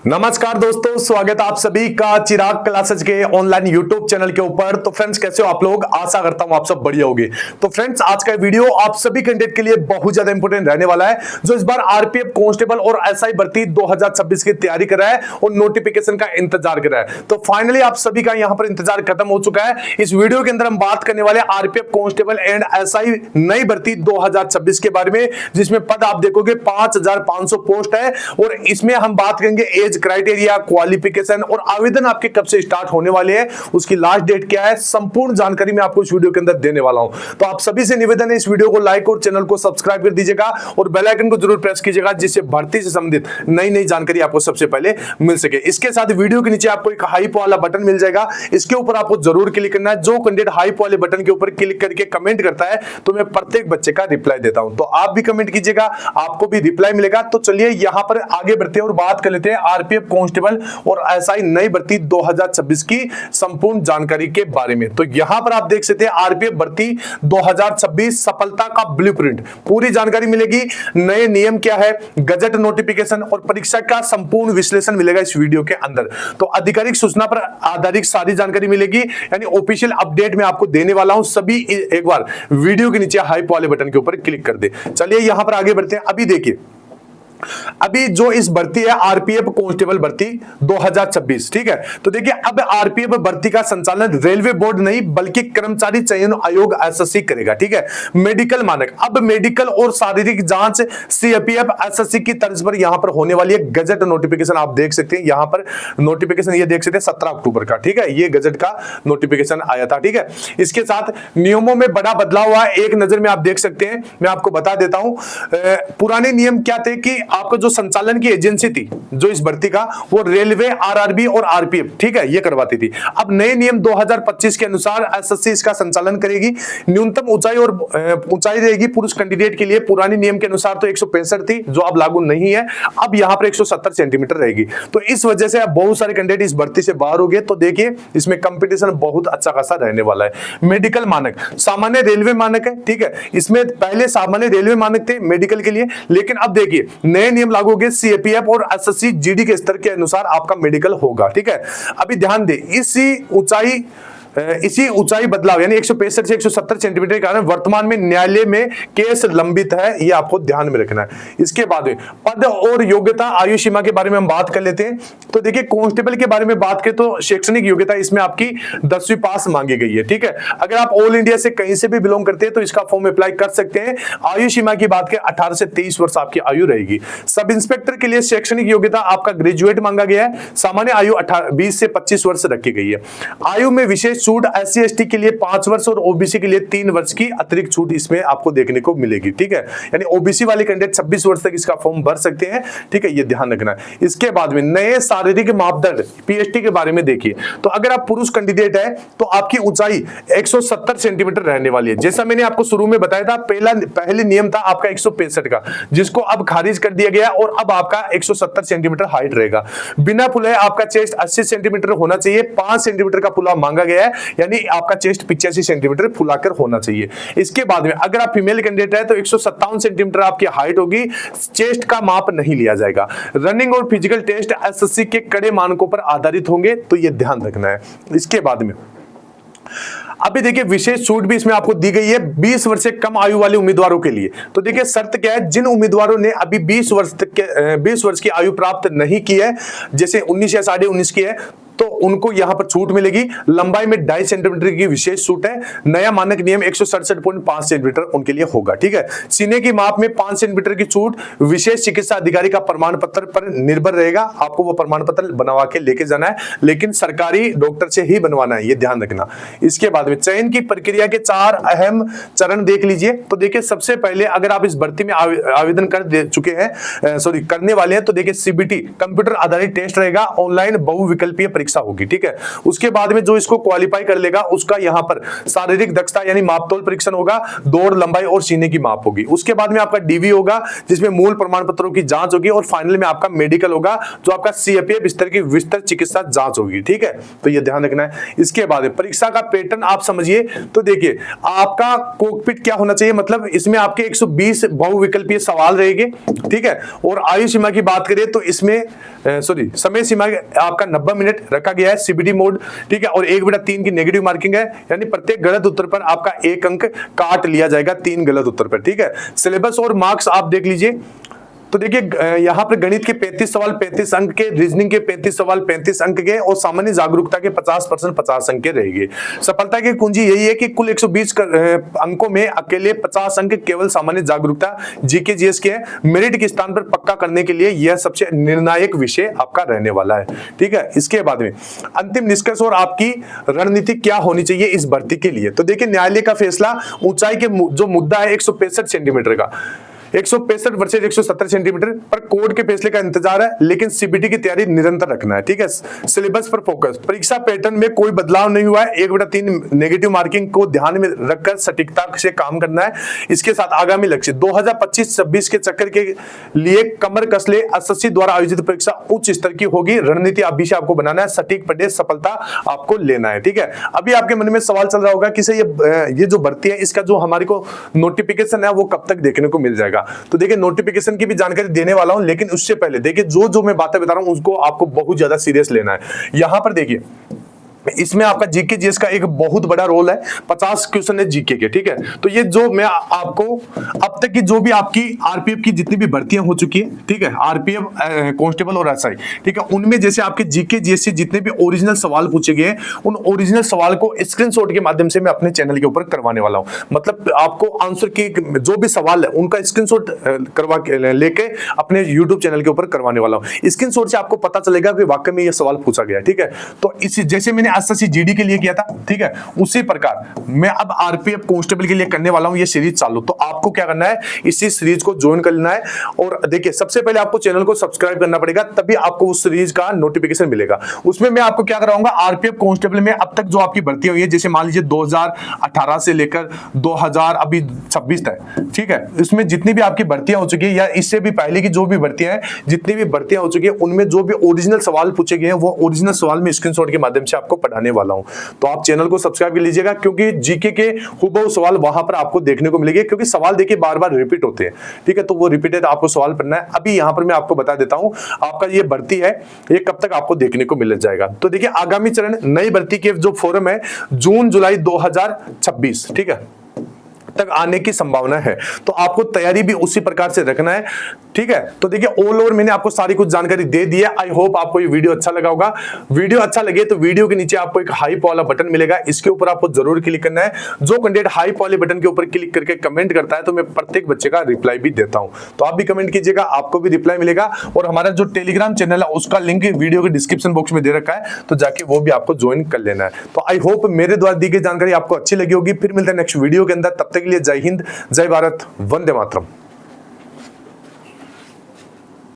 नमस्कार दोस्तों, स्वागत है आप सभी का चिराग क्लासेस के ऑनलाइन यूट्यूब चैनल के ऊपर। तो फ्रेंड्स, कैसे हो आप लोग? आशा करता हूं आप सब बढ़िया होंगे। तो फ्रेंड्स, आज का वीडियो आप सभी कैंडिडेट के लिए बहुत ज्यादा इंपॉर्टेंट रहने वाला है, जो इस बार आरपीएफ कांस्टेबल और एसआई भर्ती 2026 की तैयारी कर रहा है और नोटिफिकेशन का इंतजार कर रहा है। तो फाइनली आप सभी का यहां पर इंतजार खत्म हो चुका है। इस वीडियो के अंदर हम बात करने वाले आरपीएफ कांस्टेबल एंड एसआई नई भर्ती 2026 के बारे में, जिसमें पद आप देखोगे 5500 पोस्ट है। और इसमें हम बात करेंगे एज क्राइटेरिया, क्वालिफिकेशन और आवेदन आपके कब से स्टार्ट होने वाले हैं, उसकी लास्ट डेट क्या है, संपूर्ण जानकारी मैं आपको इस वीडियो के अंदर देने वाला हूं। तो आप सभी से निवेदन है, इस वीडियो को लाइक और चैनल को सब्सक्राइब कर दीजिएगा और बेल आइकन को जरूर प्रेस कीजिएगा, जिससे भर्ती से संबंधित नई नई जानकारी आपको सबसे पहले मिल सके। इसके साथ वीडियो के नीचे आपको एक हाइप वाला बटन मिल जाएगा, इसके ऊपर आपको जरूर क्लिक करना है। जो कैंडिडेट हाइप वाले बटन के ऊपर क्लिक करके कमेंट करता है तो मैं प्रत्येक बच्चे का रिप्लाई देता हूं। तो आप भी कमेंट कीजिएगा, आपको भी रिप्लाई मिलेगा। तो चलिए यहां पर आगे बढ़ते हैं और बात कर लेते हैं आरपीएफ कांस्टेबल और एसआई नई भर्ती 2026 की संपूर्ण जानकारी के बारे में। तो यहां पर आप देख सकते हैं आरपीएफ भर्ती 2026 सफलता का ब्लूप्रिंट, पूरी जानकारी मिलेगी। नए नियम क्या है, गजट नोटिफिकेशन और परीक्षा का संपूर्ण विश्लेषण मिलेगा इस वीडियो के अंदर। तो आधिकारिक सूचना पर आधारित सारी जानकारी मिलेगी, यानी ऑफिशियल अपडेट मैं आपको देने वाला हूं। सभी एक बार वीडियो के नीचे हाइप वाले बटन के ऊपर क्लिक कर दे। चलिए यहां पर आगे बढ़ते हैं। अभी देखिए, अभी जो इस भर्ती है आरपीएफ कांस्टेबल भर्ती 2026, ठीक है। तो देखिए, अब आरपीएफ भर्ती का संचालन रेलवे बोर्ड नहीं बल्कि कर्मचारी चयन आयोग एसएससी करेगा, ठीक है। मेडिकल मानक, अब मेडिकल और शारीरिक जांच सीएपीएफ एसएससी की तर्ज पर यहां पर होने वाली है। गजट नोटिफिकेशन आप देख सकते हैं, यहां पर नोटिफिकेशन ये देख सकते हैं 17 अक्टूबर का, ठीक है। ये गजट का नोटिफिकेशन आया था, ठीक है। इसके साथ नियमों में बड़ा बदलाव हुआ है, एक नजर में आप देख सकते हैं। मैं आपको बता देता हूं, पुराने नियम क्या थे कि आपको जो संचालन की एजेंसी थी जो इस भर्ती का, वो रेलवे, आरआरबी और आरपीएफ, ठीक है, ये करवाती थी। अब नए नियम 2025 के अनुसार एसएससी इसका संचालन करेगी। न्यूनतम ऊंचाई और ऊंचाई रहेगी पुरुष कैंडिडेट के लिए। पुरानी नियम के अनुसार तो 165 थी, जो अब लागू नहीं है। अब यहां पर 170 सेंटीमीटर रहेगी। तो इस वजह से अब बहुत सारे कैंडिडेट इस भर्ती से बाहर हो गए। तो देखिए, इसमें कंपटीशन बहुत अच्छा खासा रहने वाला है। मेडिकल मानक, सामान्य रेलवे मानक है, ठीक है। इसमें पहले सामान्य रेलवे मानक थे मेडिकल के लिए, लेकिन अब देखिए नए नियम लागू हो गए। सीएपीएफ और एसएससी जीडी के स्तर के अनुसार आपका मेडिकल होगा, ठीक है। अभी ध्यान दे, इसी ऊंचाई बदलाव यानी 165 से 170 सेंटीमीटर के कारण वर्तमान में न्यायालय में केस लंबित है, ये आपको ध्यान में रखना है। इसके बाद पद और योग्यता आयु सीमा के बारे में हम बात कर लेते हैं। तो देखिए, कांस्टेबल के बारे में बात करें तो शैक्षणिक योग्यता इसमें आपकी 10वीं पास मांगी गई है, ठीक है। अगर आप ऑल इंडिया से कहीं से भी बिलोंग करते हैं तो इसका फॉर्म अप्लाई कर सकते हैं। आयु सीमा की बात करें 18 से 23 वर्ष आपकी आयु रहेगी। सब इंस्पेक्टर के लिए शैक्षणिक योग्यता आपका ग्रेजुएट मांगा गया है। सामान्य आयु 20 से 25 वर्ष रखी गई है। आयु में विशेष छूट एससी एसटी के लिए 5 वर्ष और ओबीसी के लिए 3 वर्ष की अतिरिक्त छूट इसमें आपको देखने को मिलेगी, ठीक है। यानी ओबीसी वाले कैंडिडेट 26 वर्ष तक इसका फॉर्म भर सकते हैं, ठीक है, ये ध्यान रखना है। इसके बाद में नए शारीरिक मापदंड पीएचटी के बारे में देखिए। तो अगर आप पुरुष कैंडिडेट है तो आपकी ऊंचाई 170 सेंटीमीटर रहने वाली है। जैसा मैंने आपको शुरू में बताया था, पहले नियम था आपका 165 का, जिसको अब खारिज कर दिया गया और अब आपका 170 सेंटीमीटर हाइट रहेगा। बिना फुलाए आपका चेस्ट 80 सेंटीमीटर होना चाहिए। 5 सेंटीमीटर का फुलाव मांगा गया है, यानी आपका चेस्ट 85 सेंटीमीटर फुलाकर होना चाहिए। इसके बाद में अगर आप फीमेल कैंडिडेट है तो 157 सेंटीमीटर आपकी हाइट होगी। चेस्ट का माप नहीं लिया जाएगा। रनिंग और फिजिकल टेस्ट एसएससी के कड़े मानकों पर आधारित होंगे, तो यह ध्यान रखना है। इसके बाद में अभी देखिए, विशेष छूट भी इसमें आपको दी गई है 20 वर्ष से कम आयु वाले उम्मीदवारों के लिए। तो देखिए, शर्त क्या है, जिन उम्मीदवारों ने अभी 20 वर्ष की आयु प्राप्त नहीं की है, जैसे 19 या 19.5 की है, तो उनको यहां पर छूट मिलेगी। लंबाई में 2.5 सेंटीमीटर की विशेष छूट है। नया मानक नियम 167.5 सेंटीमीटर उनके लिए होगा, ठीक है। सीने की माप में 5 सेंटीमीटर की छूट विशेष चिकित्सा अधिकारी का प्रमाण पत्र पर निर्भर रहेगा। आपको वो प्रमाण पत्र बनवा के लेके जाना है, लेकिन सरकारी डॉक्टर से ही बनवाना है, ये ध्यान रखना। इसके बाद में चयन की प्रक्रिया के 4 अहम चरण देख लीजिए। तो देखिए, सबसे पहले अगर आप इस भर्ती में आवेदन कर दे चुके हैं, करने वाले हैं, तो देखिए सीबीटी कंप्यूटर आधारित टेस्ट रहेगा। ऑनलाइन बहुविकल्पीय परीक्षा होगी, ठीक है। उसके बाद में जो इसको क्वालिफाई कर लेगा उसका यहाँ पर शारीरिक दक्षता यानी मापतोल परीक्षण होगा, दौड़, लंबाई और सीने की माप होगी। उसके बाद में आपका डीवी होगा जिसमें मूल प्रमाण पत्रों की जांच होगी और फाइनल में आपका मेडिकल होगा जो आपका सीएपीएफ स्तर की विस्तृत चिकित्सा जांच होगी, ठीक है। तो ये ध्यान रखना है। इसके बाद परीक्षा का पैटर्न आप समझिए। तो देखिए आपका कॉकपिट क्या होना चाहिए, मतलब इसमें आपके 120 बहुविकल्पीय सवाल रहेंगे, ठीक है। और आयु सीमा की बात करें तो इसमें समय सीमा आपका 90 मिनट रखा गया है, सीबीडी मोड, ठीक है। और 1/3 की नेगेटिव मार्किंग है, यानी प्रत्येक गलत उत्तर पर आपका 1 अंक काट लिया जाएगा 3 गलत उत्तर पर, ठीक है। सिलेबस और मार्क्स आप देख लीजिए। तो देखिए यहां पर गणित के 35 सवाल 35 अंक के, रीजनिंग के 35 सवाल 35 अंक के और सामान्य जागरूकता के 50% 50 अंक के रहेंगे। सफलता की कुंजी यही है कि कुल 120 अंकों में अकेले 50 अंक केवल सामान्य जागरूकता जीके जीएस के मेरिट के स्थान पर पक्का करने के लिए यह सबसे निर्णायक विषय आपका रहने वाला है, ठीक है। इसके बाद में अंतिम निष्कर्ष और आपकी रणनीति क्या होनी चाहिए इस भर्ती के लिए। तो देखिए न्यायालय का फैसला, ऊंचाई के जो मुद्दा है 165 सेंटीमीटर का, 165 वर्सेज 170 सेंटीमीटर पर कोर्ट के फैसले का इंतजार है, लेकिन सीबीटी की तैयारी निरंतर रखना है, ठीक है। सिलेबस पर फोकस, परीक्षा पैटर्न में कोई बदलाव नहीं हुआ है, 1/3 नेगेटिव मार्किंग को ध्यान में रखकर सटीकता से काम करना है। इसके साथ आगामी लक्ष्य 2025-26 के चक्कर के लिए कमर कस ले एसएससी द्वारा आयोजित परीक्षा उच्च स्तर की होगी। रणनीति अभी से आपको बनाना है, सटीक पढ़े, सफलता आपको लेना है, ठीक है। अभी आपके मन में सवाल चल रहा होगा कि ये जो भर्ती है इसका जो हमारे को नोटिफिकेशन है वो कब तक देखने को मिल जाएगा। तो देखिए नोटिफिकेशन की भी जानकारी देने वाला हूं, लेकिन उससे पहले देखिए जो मैं बातें बता रहा हूं उसको आपको बहुत ज्यादा सीरियस लेना है। यहां पर देखिए इसमें आपका जीके जीएस का एक बहुत बड़ा रोल है, 50 क्वेश्चन है जीके के, ठीक है। तो ये जो मैं आपको अब तक की जो भी आपकी आरपीएफ की जितनी भी भर्तियां हो चुकी है, ठीक है, आरपीएफ कांस्टेबल और एसआई, ठीक है, उनमें जैसे आपके जीके जीएस से जितने भी ओरिजिनल सवाल पूछे गए उन ओरिजिनल सवाल को स्क्रीनशॉट के माध्यम से मैं अपने चैनल के ऊपर करवाने वाला हूं। मतलब आपको आंसर की जो भी सवाल है उनका स्क्रीनशॉट करवा के लेके अपने यूट्यूब चैनल के ऊपर करवाने वाला हूं। स्क्रीनशॉट से आपको पता चलेगा कि वाकई में ये सवाल पूछा गया, ठीक है। तो इसी जैसे मैंने एसएससी जीडी के लिए किया था, ठीक है, उसी प्रकार मैं अब आरपीएफ कांस्टेबल के लिए करने वाला हूं ये सीरीज चालू। तो आपको क्या करना है, इसी सीरीज को ज्वाइन कर लेना है और देखिए सबसे पहले आपको चैनल को सब्सक्राइब करना पड़ेगा, तभी आपको उस सीरीज का नोटिफिकेशन मिलेगा। उसमें मैं आपको क्या कराऊंगा, आरपीएफ कांस्टेबल में अब तक जो आपकी भर्ती हुई है, जैसे मान लीजिए 2018 से लेकर 2026 तक, ठीक है, इसमें जितनी भी आपकी भर्तियां हो चुकी है या इससे भी पहले की जो भी भर्तियां हैं, जितनी भी भर्तियां हो चुकी है उनमें जो भी ओरिजिनल सवाल पूछे गए हैं वो ओरिजिनल सवाल में स्क्रीनशॉट के माध्यम से आपको पढ़ाने वाला हूं। तो आप चैनल को सब्सक्राइब कर लीजिएगा, क्योंकि जीके के हुबहू सवाल वहां पर आपको देखने को मिलेंगे, क्योंकि सवाल देखिए बार बार रिपीट होते हैं, ठीक है। तो वो रिपीटेड आपको सवाल पढ़ना है। अभी यहां पर मैं आपको बता देता हूं आपका ये भर्ती है ये कब तक आपको देखने को मिल जाएगा। तो देखिए आगामी चरण नई भर्ती के जो फॉर्म है जून जुलाई 2026, ठीक है, तक आने की संभावना है। तो आपको तैयारी भी उसी प्रकार से रखना है, ठीक है। तो देखिए ऑल ओवर मैंने आपको सारी कुछ जानकारी दे दी है। आई होप आपको ये वीडियो अच्छा लगा होगा। वीडियो अच्छा लगे तो वीडियो के नीचे आपको एक हाइप वाला बटन मिलेगा, इसके ऊपर आपको जरूर क्लिक करना है। जो कैंडिडेट हाइप वाले बटन के ऊपर क्लिक करके कमेंट करता है तो मैं प्रत्येक बच्चे का रिप्लाई भी देता हूं। तो आप भी कमेंट कीजिएगा, आपको भी रिप्लाई मिलेगा। और हमारा जो टेलीग्राम चैनल है उसका लिंक वीडियो के डिस्क्रिप्शन बॉक्स में दे रखा है, तो जाके वो भी आपको ज्वाइन कर लेना है। तो आई होप मेरे द्वारा दी गई जानकारी आपको अच्छी लगी होगी। फिर मिलते हैं नेक्स्ट वीडियो के अंदर, तब तक के लिए जय हिंद, जय भारत, वंदे मातरम।